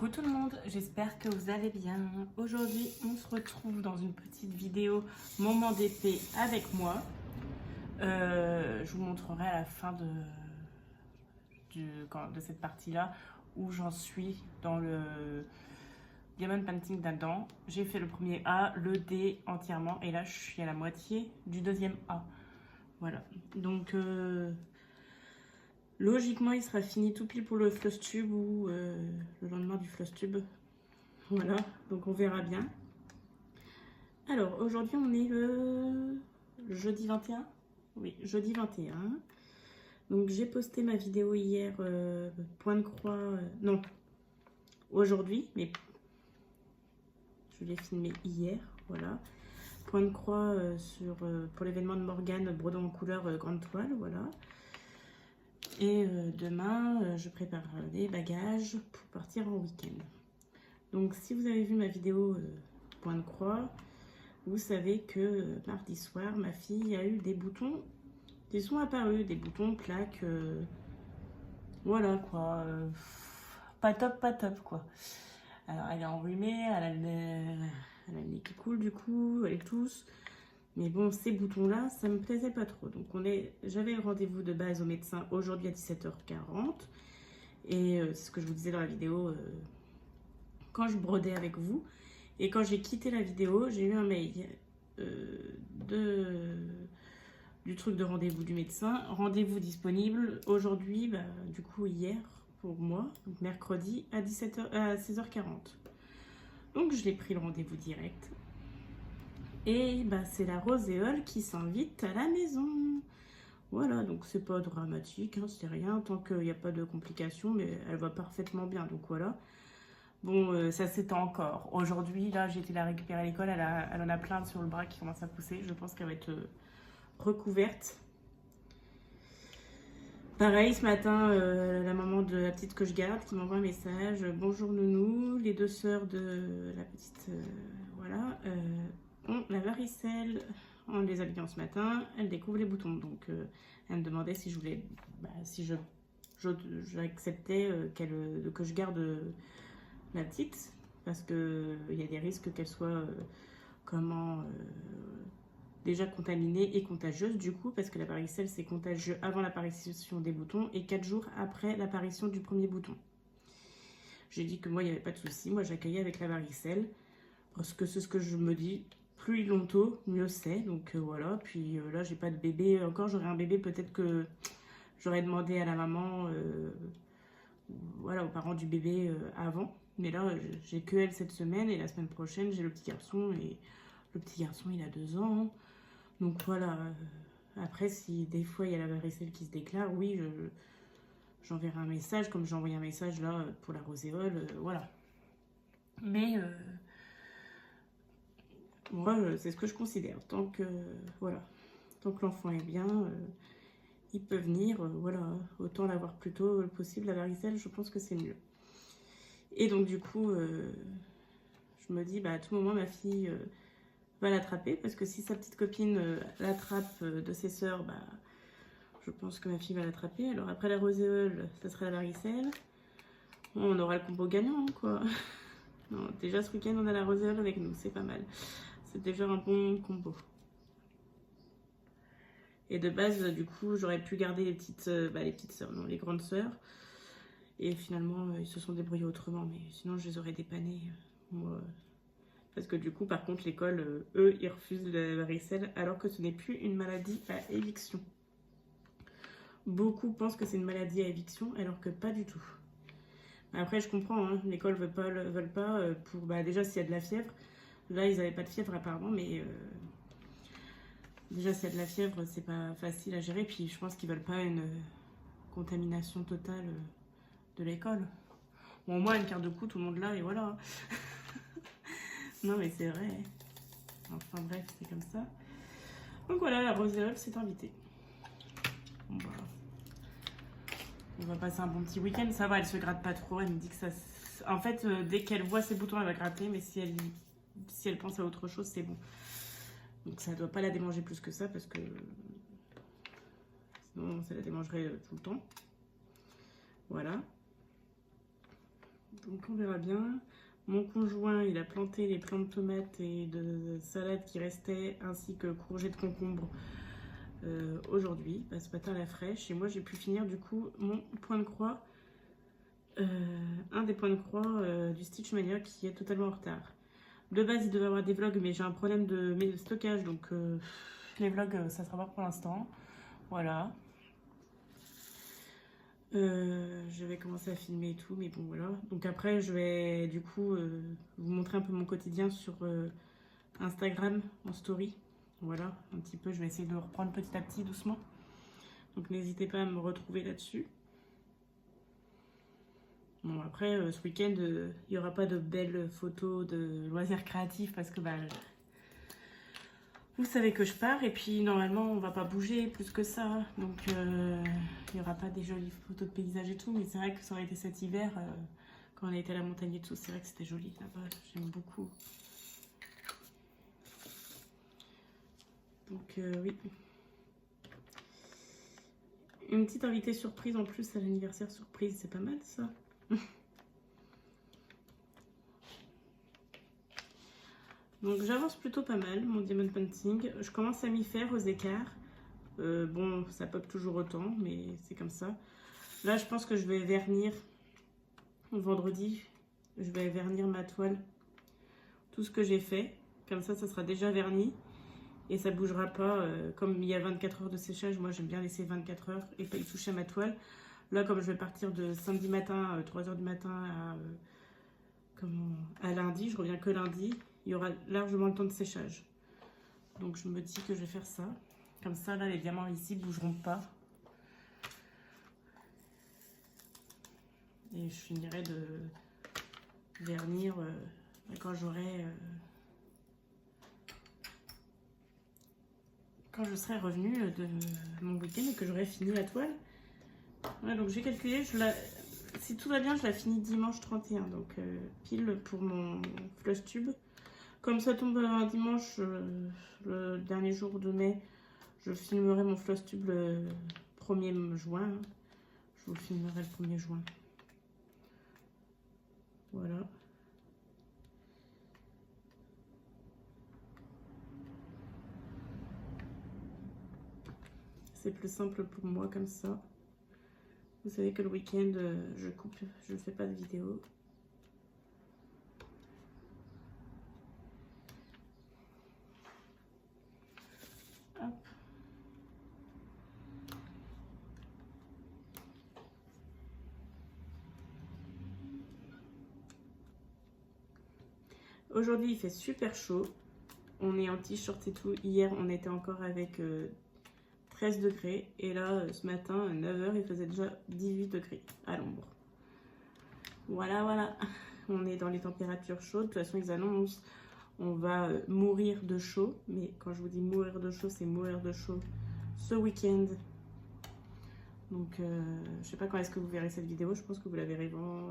Coucou tout le monde, j'espère que vous allez bien. Aujourd'hui, on se retrouve dans une petite vidéo moment d'épée avec moi. Je vous montrerai à la fin de cette partie-là où j'en suis dans le Diamond Painting d'Adam. J'ai fait le premier A, le D entièrement et là je suis à la moitié du deuxième A. Voilà, donc logiquement, il sera fini tout pile pour le floss tube ou le lendemain du floss tube. Voilà, donc on verra bien. Alors, aujourd'hui, on est le jeudi 21. Oui, jeudi 21. Donc, j'ai posté ma vidéo hier, point de croix. Non, aujourd'hui, mais je l'ai filmé hier. Voilà. Point de croix pour l'événement de Morgane, brodant en couleur grande toile. Voilà. Et demain, je prépare des bagages pour partir en week-end. Donc, si vous avez vu ma vidéo point de croix, vous savez que mardi soir, ma fille a eu des boutons qui sont apparus, des boutons, plaques, voilà quoi, pas top quoi. Alors, elle est enrhumée, elle a le nez qui coule du coup, elle tousse. Mais bon, ces boutons-là, ça me plaisait pas trop. Donc, j'avais rendez-vous de base au médecin aujourd'hui à 17h40. Et c'est ce que je vous disais dans la vidéo quand je brodais avec vous. Et quand j'ai quitté la vidéo, j'ai eu un mail du truc de rendez-vous du médecin. Rendez-vous disponible aujourd'hui, bah, du coup hier pour moi, donc mercredi à 16h40. Donc, je l'ai pris le rendez-vous direct. Et bah, c'est la Roséole qui s'invite à la maison. Voilà, donc c'est pas dramatique, hein, c'est rien, tant qu'il n'y a pas de complications, mais elle va parfaitement bien, donc voilà. Bon, ça s'étend encore. Aujourd'hui, là, j'ai été la récupérer à l'école, elle en a plein sur le bras qui commence à pousser. Je pense qu'elle va être recouverte. Pareil, ce matin, la maman de la petite que je garde qui m'envoie un message. Bonjour nounou, les deux sœurs de la petite, voilà, ont la varicelle. En les habillant ce matin, elle découvre les boutons. Donc, elle me demandait si je voulais, si j'acceptais que je garde la petite, parce qu'il y a des risques qu'elle soit déjà contaminée et contagieuse du coup, parce que la varicelle c'est contagieux avant l'apparition des boutons et 4 jours après l'apparition du premier bouton. J'ai dit que moi il n'y avait pas de souci, moi j'accueillais avec la varicelle, parce que c'est ce que je me dis, plus ils l'ont tôt, mieux c'est, donc voilà. Puis là j'ai pas de bébé encore, j'aurais un bébé, peut-être que j'aurais demandé à la maman, voilà, aux parents du bébé avant. Mais là, j'ai que elle cette semaine et la semaine prochaine, j'ai le petit garçon. Et le petit garçon, il a 2 ans. Donc voilà. Après, si des fois il y a la varicelle qui se déclare, oui, j'enverrai un message, comme j'ai envoyé un message là pour la roséole. Voilà. Mais moi, c'est ce que je considère. Tant que voilà, tant que l'enfant est bien, il peut venir. Voilà, autant l'avoir plus tôt possible, la varicelle, je pense que c'est mieux. Et donc du coup, je me dis, bah, à tout moment, ma fille va l'attraper, parce que si sa petite copine l'attrape de ses sœurs, bah, je pense que ma fille va l'attraper. Alors après la roséole, ça sera la varicelle. On aura le combo gagnant, quoi. Non, déjà ce week-end, on a la roséole avec nous, c'est pas mal. C'est déjà un bon combo. Et de base, du coup, j'aurais pu garder les petites sœurs, non, les grandes sœurs. Et finalement, ils se sont débrouillés autrement, mais sinon, je les aurais dépannées. Moi, parce que du coup, par contre, l'école, eux, ils refusent la varicelle, alors que ce n'est plus une maladie à éviction. Beaucoup pensent que c'est une maladie à éviction, alors que pas du tout. Après, je comprends, hein, l'école veulent pas pour, déjà, s'il y a de la fièvre. Là, ils n'avaient pas de fièvre apparemment, mais déjà, s'il y a de la fièvre, c'est pas facile à gérer. Puis, je pense qu'ils veulent pas une contamination totale de l'école. Bon, au moins, une carte de coup, tout le monde l'a, et voilà. Non, mais c'est vrai. Enfin, bref, c'est comme ça. Donc voilà, la roséole s'est invitée. Bon, bah, on va passer un bon petit week-end. Ça va, elle se gratte pas trop. Elle me dit que ça... En fait, dès qu'elle voit ses boutons, elle va gratter. Mais si elle pense à autre chose, c'est bon. Donc ça ne doit pas la démanger plus que ça, parce que sinon ça la démangerait tout le temps. Voilà. donc on verra bien. Mon conjoint, il a planté les plants de tomates et de salade qui restaient, ainsi que courgettes concombre aujourd'hui, ce matin à la fraîche. Et moi, j'ai pu finir du coup mon point de croix, un des points de croix du Stitch Mania qui est totalement en retard. De base, il devait y avoir des vlogs, mais j'ai un problème de stockage, donc les vlogs, ça sera pas pour l'instant. Voilà. Je vais commencer à filmer et tout, mais bon voilà. Donc après, je vais du coup vous montrer un peu mon quotidien sur Instagram en story. Voilà, un petit peu, je vais essayer de reprendre petit à petit, doucement. Donc n'hésitez pas à me retrouver là-dessus. Bon après, ce week-end, il n'y aura pas de belles photos de loisirs créatifs parce que vous savez que je pars et puis normalement on va pas bouger plus que ça, donc il n'y aura pas des jolies photos de paysages et tout, mais c'est vrai que ça aurait été cet hiver quand on a été à la montagne et tout, c'est vrai que c'était joli là-bas, j'aime beaucoup. Donc oui. Une petite invitée surprise en plus à l'anniversaire surprise, c'est pas mal ça. Donc j'avance plutôt pas mal mon diamond painting. Je commence à m'y faire aux écarts. Bon, ça pop toujours autant, mais c'est comme ça. Là, je pense que je vais vernir vendredi. Je vais vernir ma toile. Tout ce que j'ai fait. Comme ça sera déjà verni. Et ça bougera pas. Comme il y a 24 heures de séchage, moi j'aime bien laisser 24 heures et pas y toucher à ma toile. Là, comme je vais partir de samedi matin, 3 h du matin à lundi, je reviens que lundi. Il y aura largement le temps de séchage. Donc je me dis que je vais faire ça. Comme ça, là, les diamants ici ne bougeront pas. Et je finirai de vernir quand j'aurai... quand je serai revenue de mon week-end et que j'aurai fini la toile. Ouais, donc j'ai calculé, si tout va bien, je la finis dimanche 31. Donc pile pour mon flush tube. Comme ça tombe un dimanche, le dernier jour de mai, je filmerai mon flush tube le 1er juin. Je vous le filmerai le 1er juin. Voilà. C'est plus simple pour moi comme ça. Vous savez que le week-end, je coupe, je ne fais pas de vidéo. Hop. Aujourd'hui, il fait super chaud. On est en t-shirt et tout. Hier, on était encore avec 13 degrés. Et là, ce matin, à 9 h, il faisait déjà 18 degrés à l'ombre. Voilà, voilà. On est dans les températures chaudes. De toute façon, ils annoncent on va mourir de chaud. Mais quand je vous dis mourir de chaud, c'est mourir de chaud ce week-end. Donc, je sais pas quand est-ce que vous verrez cette vidéo. Je pense que vous la verrez vraiment...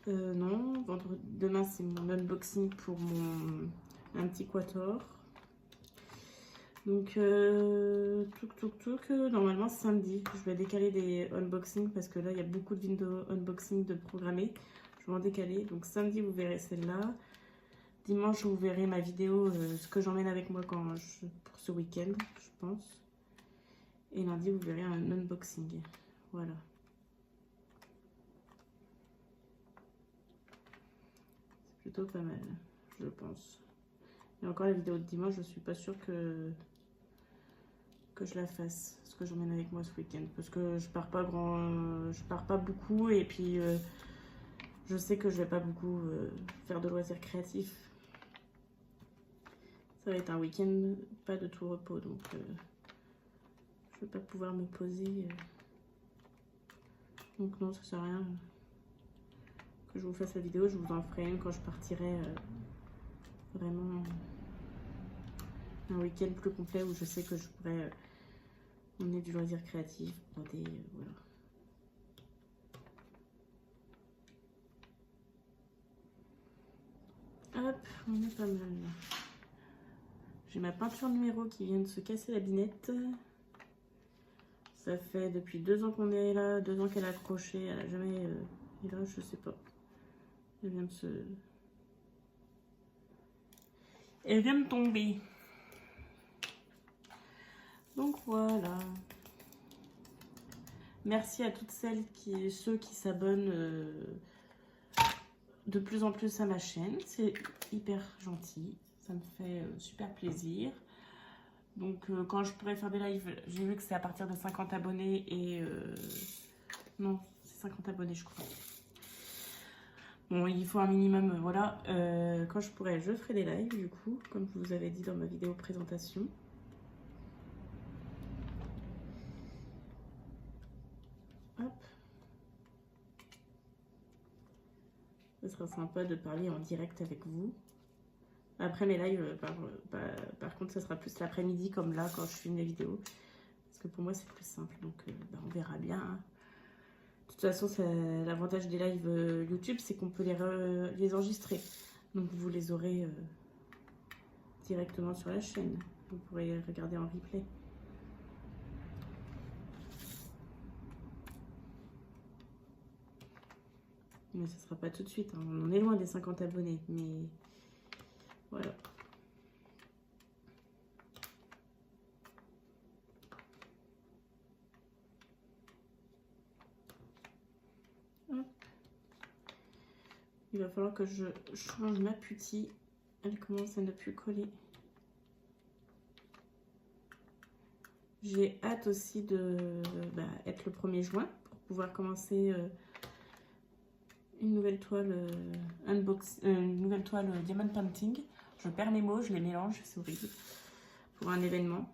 non, demain c'est mon unboxing pour un petit quator. Donc, normalement samedi, je vais décaler des unboxings parce que là il y a beaucoup de vidéos unboxing de programmer. Je vais en décaler. Donc samedi vous verrez celle-là. Dimanche vous verrez ma vidéo, ce que j'emmène avec moi pour ce week-end, je pense. Et lundi vous verrez un unboxing. Voilà. Plutôt pas mal, je pense. Et encore la vidéo de dimanche, je suis pas sûre que je la fasse, ce que j'emmène avec moi ce week-end, parce que je pars pas beaucoup, et puis je sais que je vais pas beaucoup faire de loisirs créatifs. Ça va être un week-end pas de tout repos, donc je vais pas pouvoir me poser. Donc non, ça sert à rien que je vous fasse la vidéo. Je vous en ferai une quand je partirai vraiment un week-end plus complet où je sais que je pourrais emmener du loisir créatif, broder, voilà. Hop, on est pas mal. J'ai ma peinture numéro qui vient de se casser la binette. Ça fait depuis 2 ans qu'on est là, 2 ans qu'elle a accroché, elle a jamais... et là, je sais pas. Elle vient de se... Elle vient de tomber. Donc voilà. Merci à toutes celles ceux qui s'abonnent de plus en plus à ma chaîne. C'est hyper gentil. Ça me fait super plaisir. Donc quand je pourrais faire des lives, j'ai vu que c'est à partir de 50 abonnés et... non, c'est 50 abonnés je crois. Bon, il faut un minimum, voilà. Quand je pourrais, je ferai des lives du coup, comme je vous avais dit dans ma vidéo présentation. Hop. Ce sera sympa de parler en direct avec vous. Après mes lives, par contre, ce sera plus l'après-midi comme là quand je filme les vidéos. Parce que pour moi, c'est plus simple. Donc, on verra bien. De toute façon, l'avantage des lives YouTube, c'est qu'on peut les enregistrer. Donc, vous les aurez directement sur la chaîne. Vous pourrez les regarder en replay. Mais ce sera pas tout de suite. Hein. On en est loin des 50 abonnés. Mais voilà. Hop. Il va falloir que je change ma putty. Elle commence à ne plus coller. J'ai hâte aussi de être le 1er juin pour pouvoir commencer une nouvelle toile une nouvelle toile Diamond Painting. Je perds mes mots, je les mélange, c'est horrible. Pour un événement.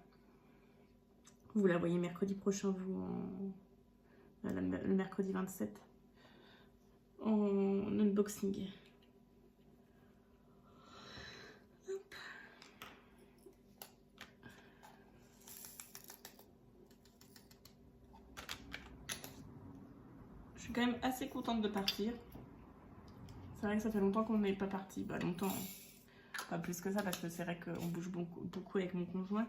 Vous la voyez mercredi prochain, vous, le mercredi 27. En unboxing. Hop. Je suis quand même assez contente de partir. C'est vrai que ça fait longtemps qu'on n'est pas parti. Bah longtemps, pas plus que ça parce que c'est vrai qu'on bouge beaucoup avec mon conjoint.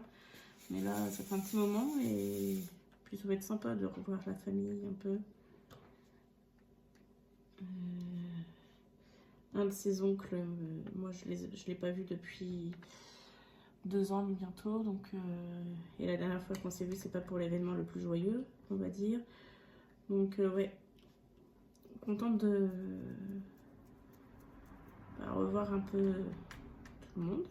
Mais là, ça fait un petit moment et puis ça va être sympa de revoir la famille un peu. Un de ses oncles, moi je l'ai pas vu depuis 2 ans bientôt. Donc, et la dernière fois qu'on s'est vu, c'est pas pour l'événement le plus joyeux, on va dire. Donc ouais, contente de revoir un peu tout le monde.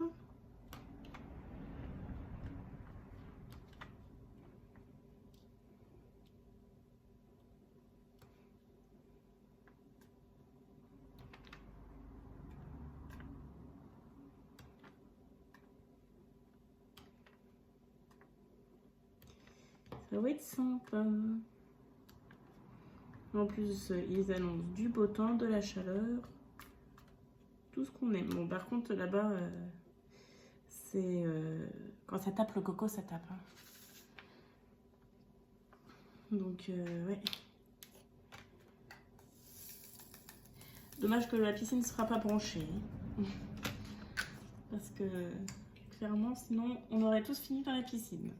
Ça va être sympa. En plus, ils annoncent du beau temps, de la chaleur, tout ce qu'on aime. Bon, par contre, là-bas, c'est... quand ça tape le coco, ça tape. Hein. Donc, ouais. Dommage que la piscine ne sera pas branchée. Hein. Parce que, clairement, sinon, on aurait tous fini dans la piscine.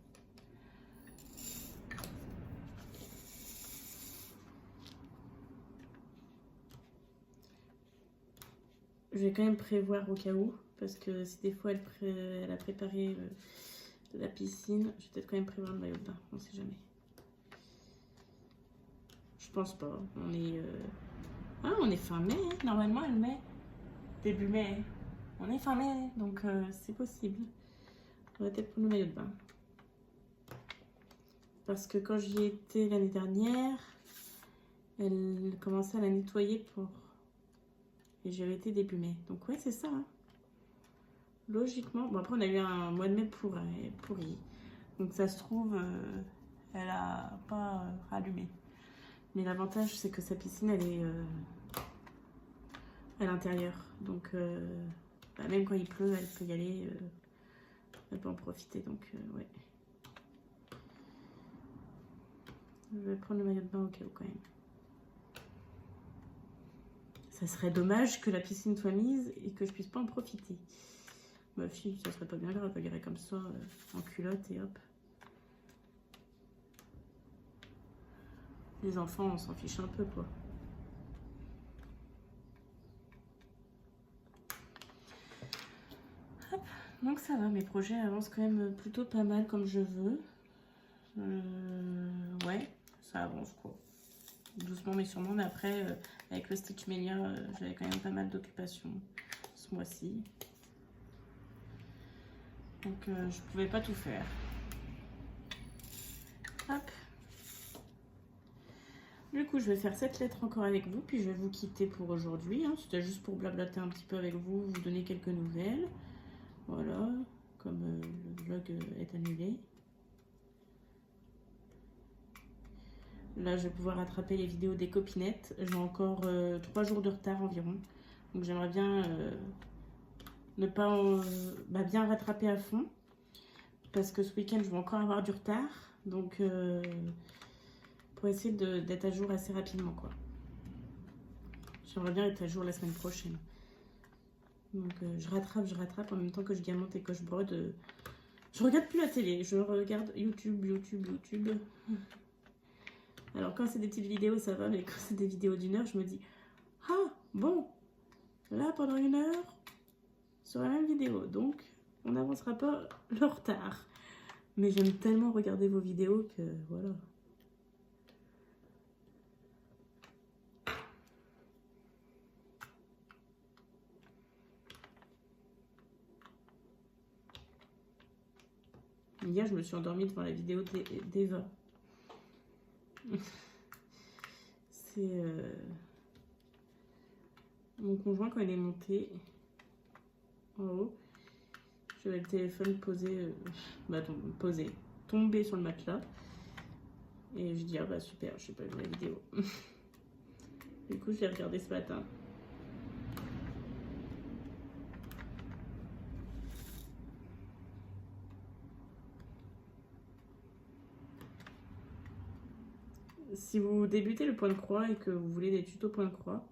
Je vais quand même prévoir au cas où, parce que si des fois elle a préparé de la piscine, je vais peut-être quand même prévoir le maillot de bain, on sait jamais. Je pense pas, on est... Ah, on est fin mai, hein. Normalement elle met début mai. On est fin mai, donc c'est possible. On va peut-être prendre le maillot de bain. Parce que quand j'y étais l'année dernière, elle commençait à la nettoyer pour... Et j'y avais été début mai. Donc ouais, c'est ça. Hein. Logiquement. Bon, après, on a eu un mois de mai pourri. Donc ça se trouve, elle a pas rallumé. Mais l'avantage, c'est que sa piscine, elle est à l'intérieur. Donc même quand il pleut, elle peut y aller. Elle peut en profiter. Donc ouais. Je vais prendre le maillot de bain au cas où quand même. Ça serait dommage que la piscine soit mise et que je puisse pas en profiter. Ma fille, ça serait pas bien grave, elle irait comme ça, en culotte et hop. Les enfants, on s'en fiche un peu, quoi. Donc ça va, mes projets avancent quand même plutôt pas mal comme je veux. Ouais, ça avance quoi. Doucement mais sûrement, mais après, avec le Stitch Melia, j'avais quand même pas mal d'occupations ce mois-ci. Donc je pouvais pas tout faire. Hop. Du coup, je vais faire cette lettre encore avec vous, puis je vais vous quitter pour aujourd'hui. Hein. C'était juste pour blablater un petit peu avec vous, vous donner quelques nouvelles. Voilà, comme le vlog est annulé. Là, je vais pouvoir rattraper les vidéos des copinettes. J'ai encore 3 jours de retard environ. Donc, j'aimerais bien ne pas bien rattraper à fond. Parce que ce week-end, je vais encore avoir du retard. Donc, pour essayer d'être à jour assez rapidement, quoi. J'aimerais bien être à jour la semaine prochaine. Donc, je rattrape en même temps que je diamante et que je brode. Je regarde plus la télé. Je regarde YouTube. Alors, quand c'est des petites vidéos, ça va. Mais quand c'est des vidéos d'1 heure, je me dis... Ah, bon. Là, pendant 1 heure, sur la même vidéo. Donc, on n'avancera pas le retard. Mais j'aime tellement regarder vos vidéos que voilà. Hier, je me suis endormie devant la vidéo d'Eva. C'est mon conjoint quand il est monté en haut. J'avais le téléphone posé, tombé sur le matelas. Et je dis, ah bah super, je sais pas vu la vidéo. Du coup, je l'ai regardé ce matin. Si vous débutez le point de croix et que vous voulez des tutos point de croix,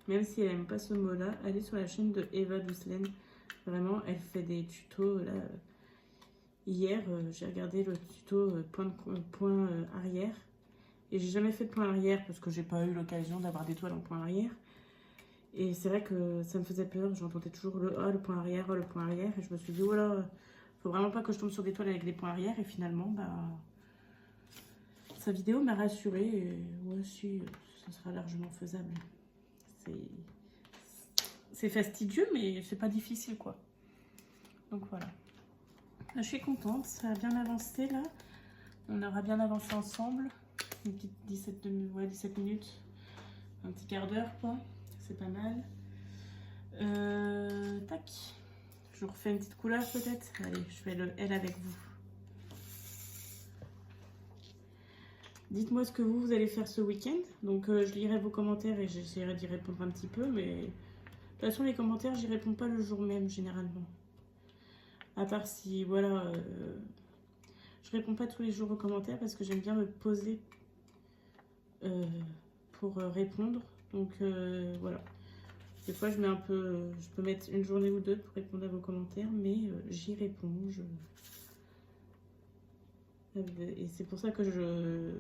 même si elle n'aime pas ce mot-là, allez sur la chaîne de Eva Doucelaine. Vraiment, elle fait des tutos. Là, hier, j'ai regardé le tuto point arrière. Et j'ai jamais fait de point arrière parce que j'ai pas eu l'occasion d'avoir des toiles en point arrière. Et c'est vrai que ça me faisait peur. J'entendais toujours le point arrière, le point arrière. Et je me suis dit, voilà, faut vraiment pas que je tombe sur des toiles avec des points arrière. Et finalement, bah, sa vidéo m'a rassurée. Et ouais, si, ça sera largement faisable. C'est fastidieux, mais c'est pas difficile, quoi. Donc voilà. Je suis contente, ça a bien avancé là. On aura bien avancé ensemble. Une petite 17 minutes. Un petit quart d'heure, quoi. C'est pas mal. Tac. Je vous refais une petite couleur peut-être. Allez, je fais le L avec vous. Dites-moi ce que vous allez faire ce week-end. Donc je lirai vos commentaires et j'essaierai d'y répondre un petit peu. Mais de toute façon, les commentaires, j'y réponds pas le jour même généralement. À part si, voilà, je réponds pas tous les jours aux commentaires parce que j'aime bien me poser pour répondre. Donc voilà. Des fois, je mets un peu, je peux mettre une journée ou deux pour répondre à vos commentaires, mais j'y réponds. Et c'est pour ça que je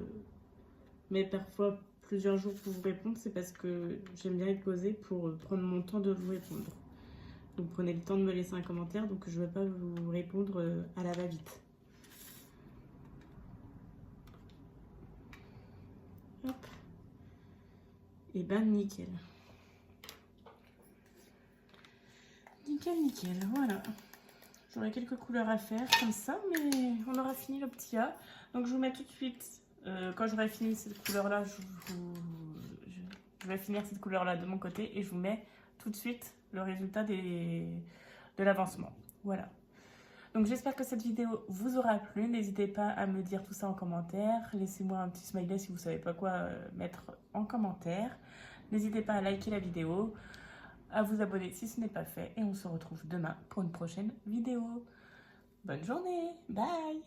mets parfois plusieurs jours pour vous répondre. C'est parce que j'aime bien être posée pour prendre mon temps de vous répondre. Donc prenez le temps de me laisser un commentaire, donc je ne vais pas vous répondre à la va-vite. Hop. Et ben nickel. Nickel, voilà. J'aurai quelques couleurs à faire comme ça, mais on aura fini le petit A. Donc je vous mets tout de suite, quand j'aurai fini cette couleur-là, je vais finir cette couleur-là de mon côté et je vous mets tout de suite le résultat de l'avancement. Voilà. Donc j'espère que cette vidéo vous aura plu. N'hésitez pas à me dire tout ça en commentaire. Laissez-moi un petit smiley si vous ne savez pas quoi mettre en commentaire. N'hésitez pas à liker la vidéo, à vous abonner si ce n'est pas fait. Et on se retrouve demain pour une prochaine vidéo. Bonne journée. Bye.